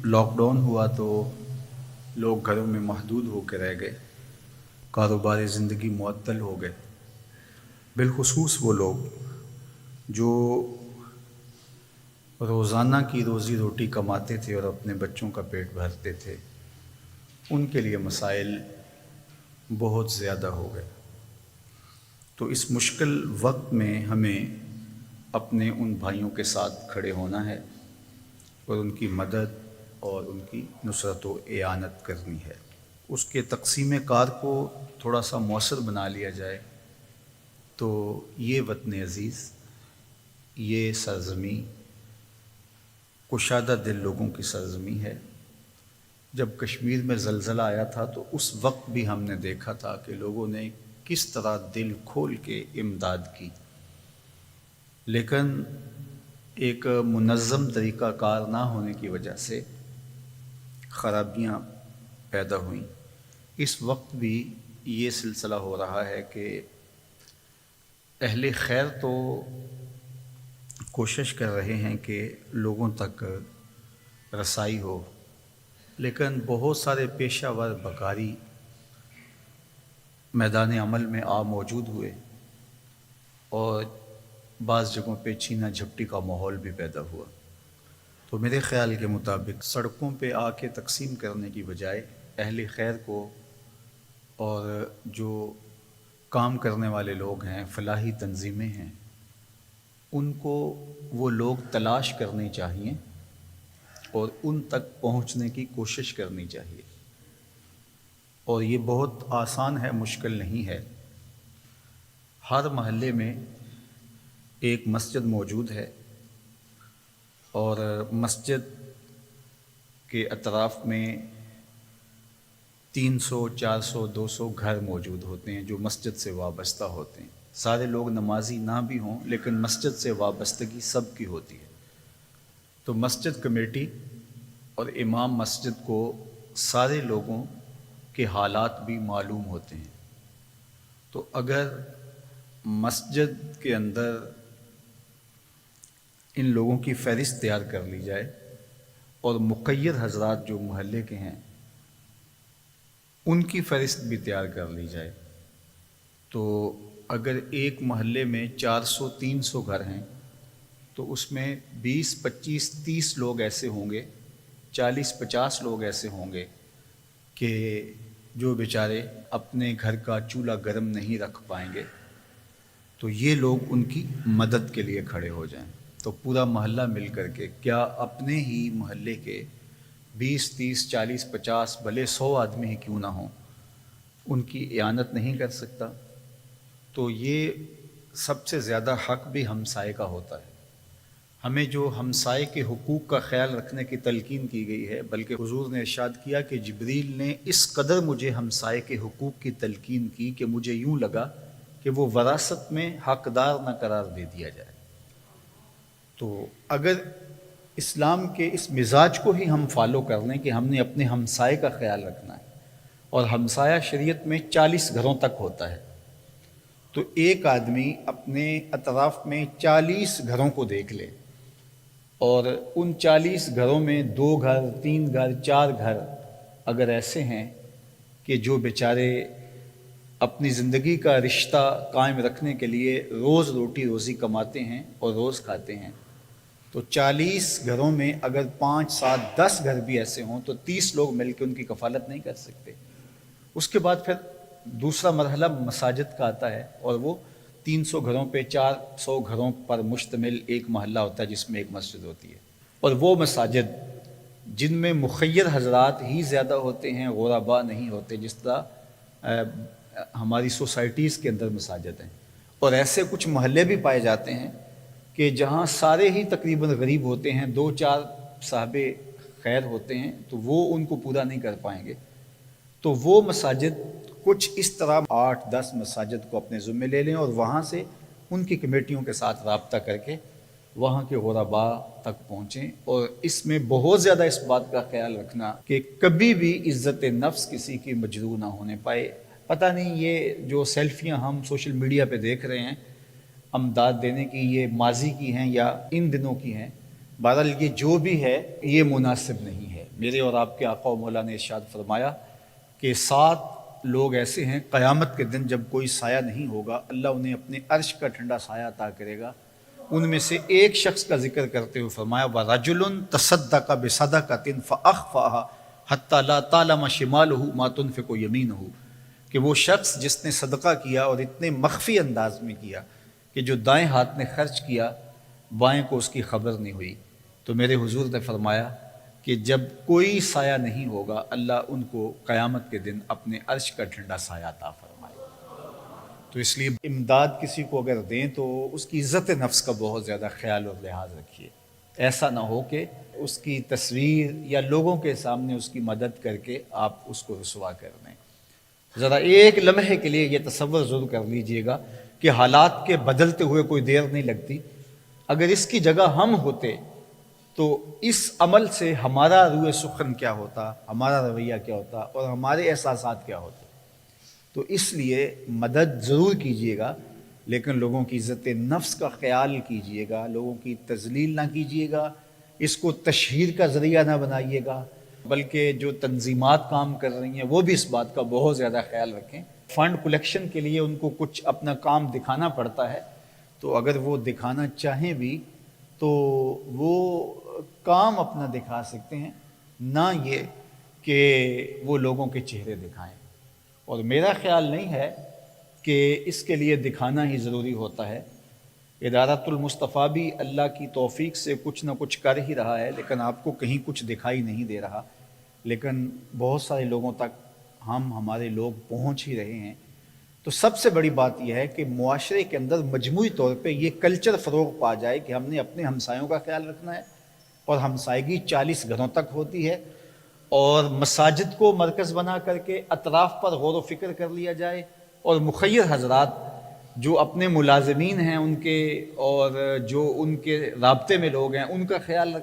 Lock down ہوا تو لوگ گھروں میں محدود ہو کے رہ گئے، کاروبار زندگی معطل ہو گئے۔ بالخصوص وہ لوگ جو روزانہ کی روزی روٹی کماتے تھے اور اپنے بچوں کا پیٹ بھرتے تھے، ان کے لیے مسائل بہت زیادہ ہو گئے۔ تو اس مشکل وقت میں ہمیں اپنے ان بھائیوں کے ساتھ کھڑے ہونا ہے اور ان کی مدد اور ان کی نصرت و اعانت کرنی ہے۔ اس کے تقسیم کار کو تھوڑا سا مؤثر بنا لیا جائے تو یہ وطن عزیز، یہ سرزمین کشادہ دل لوگوں کی سرزمین ہے۔ جب کشمیر میں زلزلہ آیا تھا تو اس وقت بھی ہم نے دیکھا تھا کہ لوگوں نے کس طرح دل کھول کے امداد کی، لیکن ایک منظم طریقہ کار نہ ہونے کی وجہ سے خرابیاں پیدا ہوئیں۔ اس وقت بھی یہ سلسلہ ہو رہا ہے کہ اہل خیر تو کوشش کر رہے ہیں کہ لوگوں تک رسائی ہو، لیکن بہت سارے پیشہ ور بکاری میدان عمل میں موجود ہوئے اور بعض جگہوں پہ چھینا جھپٹی کا ماحول بھی پیدا ہوا۔ تو میرے خیال کے مطابق سڑکوں پہ آ کے تقسیم کرنے کی بجائے اہل خیر کو اور جو کام کرنے والے لوگ ہیں، فلاحی تنظیمیں ہیں، ان کو وہ لوگ تلاش کرنے چاہیے اور ان تک پہنچنے کی کوشش کرنی چاہیے۔ اور یہ بہت آسان ہے، مشکل نہیں ہے۔ ہر محلے میں ایک مسجد موجود ہے اور مسجد کے اطراف میں 300 400 200 گھر موجود ہوتے ہیں جو مسجد سے وابستہ ہوتے ہیں۔ سارے لوگ نمازی نہ بھی ہوں لیکن مسجد سے وابستگی سب کی ہوتی ہے۔ تو مسجد کمیٹی اور امام مسجد کو سارے لوگوں کے حالات بھی معلوم ہوتے ہیں۔ تو اگر مسجد کے اندر ان لوگوں کی فہرست تیار کر لی جائے اور مقید حضرات جو محلے کے ہیں ان کی فہرست بھی تیار کر لی جائے، تو اگر ایک محلے میں 400 300 گھر ہیں تو اس میں 20 25 30 لوگ ایسے ہوں گے، 40 50 لوگ ایسے ہوں گے کہ جو بیچارے اپنے گھر کا چولہا گرم نہیں رکھ پائیں گے، تو یہ لوگ ان کی مدد کے لیے کھڑے ہو جائیں۔ تو پورا محلہ مل کر کے، کیا اپنے ہی محلے کے 20 30 40 50 بھلے 100 آدمی ہی کیوں نہ ہوں، ان کی اعانت نہیں کر سکتا؟ تو یہ سب سے زیادہ حق بھی ہمسائے کا ہوتا ہے۔ ہمیں جو ہمسائے کے حقوق کا خیال رکھنے کی تلقین کی گئی ہے، بلکہ حضور نے ارشاد کیا کہ جبریل نے اس قدر مجھے ہمسائے کے حقوق کی تلقین کی کہ مجھے یوں لگا کہ وہ وراثت میں حقدار نہ قرار دے دیا جائے۔ تو اگر اسلام کے اس مزاج کو ہی ہم فالو کر لیں کہ ہم نے اپنے ہمسائے کا خیال رکھنا ہے، اور ہمسایہ شریعت میں 40 گھروں تک ہوتا ہے، تو ایک آدمی اپنے اطراف میں 40 گھروں کو دیکھ لے اور ان 40 گھروں میں 2 گھر 3 گھر 4 گھر اگر ایسے ہیں کہ جو بیچارے اپنی زندگی کا رشتہ قائم رکھنے کے لیے روز روٹی روزی کماتے ہیں اور روز کھاتے ہیں، تو 40 گھروں میں اگر 5 7 10 گھر بھی ایسے ہوں تو 30 لوگ مل کے ان کی کفالت نہیں کر سکتے۔ اس کے بعد پھر دوسرا مرحلہ مساجد کا آتا ہے، اور وہ 300 گھروں پہ 400 گھروں پر مشتمل ایک محلہ ہوتا ہے جس میں ایک مسجد ہوتی ہے۔ اور وہ مساجد جن میں مخیر حضرات ہی زیادہ ہوتے ہیں، غرباء نہیں ہوتے، جس طرح ہماری سوسائٹیز کے اندر مساجد ہیں، اور ایسے کچھ محلے بھی پائے جاتے ہیں کہ جہاں سارے ہی تقریباً غریب ہوتے ہیں، 2 4 صاحب خیر ہوتے ہیں، تو وہ ان کو پورا نہیں کر پائیں گے۔ تو وہ مساجد کچھ اس طرح 8 10 مساجد کو اپنے ذمے لے لیں اور وہاں سے ان کی کمیٹیوں کے ساتھ رابطہ کر کے وہاں کے غرباء تک پہنچیں، اور اس میں بہت زیادہ اس بات کا خیال رکھنا کہ کبھی بھی عزت نفس کسی کی مجروح نہ ہونے پائے۔ پتہ نہیں یہ جو سیلفیاں ہم سوشل میڈیا پہ دیکھ رہے ہیں امداد دینے کی، یہ ماضی کی ہیں یا ان دنوں کی ہیں، بہرحال یہ جو بھی ہے یہ مناسب نہیں ہے۔ میرے اور آپ کے آقا و مولا نے ارشاد فرمایا کہ 7 لوگ ایسے ہیں قیامت کے دن جب کوئی سایہ نہیں ہوگا، اللہ انہیں اپنے عرش کا ٹھنڈا سایہ عطا کرے گا۔ ان میں سے ایک شخص کا ذکر کرتے ہوئے فرمایا وَرَجُلٌ تَصَدَّقَ بِصَدَقَةٍ فَأَخْفَاهَا حَتَّى لَا تَعْلَمَ شِمَالُهُ مَا تُنْفِقُ يَمِينُهُ، کہ وہ شخص جس نے صدقہ کیا اور اتنے مخفی انداز میں کیا کہ جو دائیں ہاتھ نے خرچ کیا بائیں کو اس کی خبر نہیں ہوئی، تو میرے حضور نے فرمایا کہ جب کوئی سایہ نہیں ہوگا اللہ ان کو قیامت کے دن اپنے عرش کا ٹھنڈا سایہ عطا فرمائے۔ تو اس لیے امداد کسی کو اگر دیں تو اس کی عزت نفس کا بہت زیادہ خیال اور لحاظ رکھیے، ایسا نہ ہو کہ اس کی تصویر یا لوگوں کے سامنے اس کی مدد کر کے آپ اس کو رسوا کر دیں۔ ذرا ایک لمحے کے لیے یہ تصور ضرور کر لیجئے گا کہ حالات کے بدلتے ہوئے کوئی دیر نہیں لگتی، اگر اس کی جگہ ہم ہوتے تو اس عمل سے ہمارا روح سخن کیا ہوتا، ہمارا رویہ کیا ہوتا اور ہمارے احساسات کیا ہوتے۔ تو اس لیے مدد ضرور کیجیے گا، لیکن لوگوں کی عزت نفس کا خیال کیجیے گا، لوگوں کی تذلیل نہ کیجیے گا، اس کو تشہیر کا ذریعہ نہ بنائیے گا، بلکہ جو تنظیمات کام کر رہی ہیں وہ بھی اس بات کا بہت زیادہ خیال رکھیں۔ فنڈ کلیکشن کے لیے ان کو کچھ اپنا کام دکھانا پڑتا ہے، تو اگر وہ دکھانا چاہیں بھی تو وہ کام اپنا دکھا سکتے ہیں، نہ یہ کہ وہ لوگوں کے چہرے دکھائیں۔ اور میرا خیال نہیں ہے کہ اس کے لیے دکھانا ہی ضروری ہوتا ہے۔ ادارۃ المصطفیٰ بھی اللہ کی توفیق سے کچھ نہ کچھ کر ہی رہا ہے، لیکن آپ کو کہیں کچھ دکھائی نہیں دے رہا، لیکن بہت سارے لوگوں تک ہمارے لوگ پہنچ ہی رہے ہیں۔ تو سب سے بڑی بات یہ ہے کہ معاشرے کے اندر مجموعی طور پہ یہ کلچر فروغ پا جائے کہ ہم نے اپنے ہمسایوں کا خیال رکھنا ہے، اور ہمسائیگی 40 گھروں تک ہوتی ہے، اور مساجد کو مرکز بنا کر کے اطراف پر غور و فکر کر لیا جائے، اور مخیر حضرات جو اپنے ملازمین ہیں ان کے اور جو ان کے رابطے میں لوگ ہیں ان کا خیال